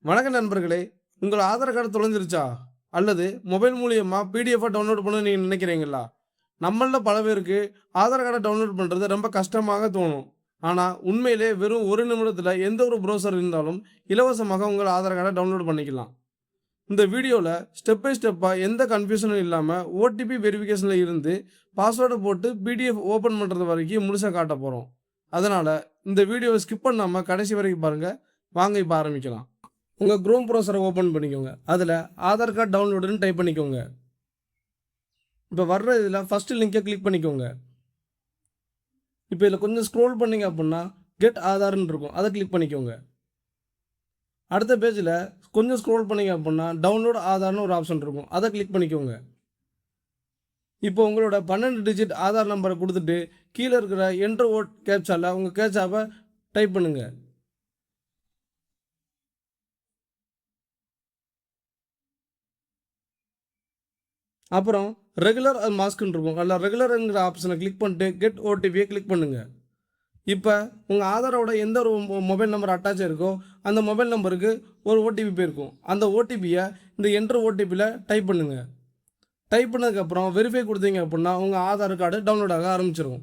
வணக்க நண்பர்களே, உங்கள் ஆதார் கார்டு தொலைஞ்சிருச்சா? அல்லது மொபைல் மூலியமா பிடிஎஃப் டவுன்லோட் பண்ண நீங்க நினைக்கிறீங்களா? நம்மள்ல பல பேருக்கு ஆதார் கார்டை டவுன்லோட் பண்றது ரொம்ப கஷ்டமாக தோணும். ஆனா, உண்மையிலே வெறும் 1 நிமிடத்துல எந்த ஒரு ப்ரௌசர் இருந்தாலும் இலவசமாக உங்கள் ஆதார் கார்டை டவுன்லோட் பண்ணிக்கலாம். இந்த வீடியோல ஸ்டெப் பை ஸ்டெப்பா எந்த கன்ஃபியூஷனும் இல்லாம ஓடிபி வெரிஃபிகேஷன்ல இருந்து பாஸ்வேர்ட போட்டு பிடிஎஃப் ஓபன் பண்றது வரைக்கும் முழுசா காட்டப் போறோம். அதனால இந்த வீடியோவை ஸ்கிப் பண்ணாம கடைசி வரைக்கும் பாருங்க. வாங்க இப்ப ஆரம்பிக்கலாம். உங்க குரோம் ப்ரௌசரை ஓப்பன் பண்ணிக்கோங்க. அதில் ஆதார் கார்டு டவுன்லோடுன்னு டைப் பண்ணிக்கோங்க. இப்போ வர்ற இதில் ஃபஸ்ட்டு லிங்கை கிளிக் பண்ணிக்கோங்க. இப்போ இதில் கொஞ்சம் ஸ்க்ரோல் பண்ணிங்க அப்படின்னா கெட் ஆதார்னு இருக்கும், அதை கிளிக் பண்ணிக்கோங்க. அடுத்த பேஜில் கொஞ்சம் ஸ்க்ரோல் பண்ணிங்க அப்படின்னா டவுன்லோட் ஆதார்னு ஒரு ஆப்ஷன் இருக்கும், அதை கிளிக் பண்ணிக்கோங்க. இப்போ உங்களோட 12 டிஜிட் ஆதார் நம்பரை கொடுத்துட்டு கீழே இருக்கிற என்ட்ரு ஓட் கேப்சாவில் உங்கள் கேப்சாவை டைப் பண்ணுங்கள். அப்புறம் ரெகுலர் மாஸ்க்னு இருக்கும், அதில் ரெகுலருங்கிற ஆப்ஷனை கிளிக் பண்ணிட்டு கெட் ஓடிபியை கிளிக் பண்ணுங்கள். இப்போ உங்கள் ஆதாரோட எந்த ஒரு மொபைல் நம்பர் அட்டாச் இருக்கோ அந்த மொபைல் நம்பருக்கு ஒரு ஓடிபி போயிருக்கும். அந்த ஓடிபியை இந்த என்ட்ரு ஓடிபியில் டைப் பண்ணுங்கள். டைப் பண்ணதுக்கப்புறம் வெரிஃபை கொடுத்தீங்க அப்படின்னா உங்கள் ஆதார் கார்டு டவுன்லோட் ஆக ஆரம்பிச்சிடும்.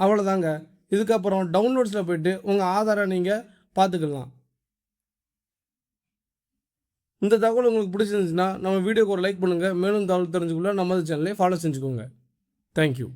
அவ்வளோதாங்க. இதுக்கப்புறம் டவுன்லோட்ஸில் போய்ட்டு உங்கள் ஆதாரை நீங்கள் பார்த்துக்கலாம். இந்த தகவல் உங்களுக்கு பிடிச்சிருந்துச்சுன்னா நம்ம வீடியோக்கு ஒரு லைக் பண்ணுங்கள். மேலும் தகவல் தெரிஞ்சுக்கொள்ள நம்ம சேனலை ஃபாலோ செஞ்சுக்கோங்க. தேங்க்யூ.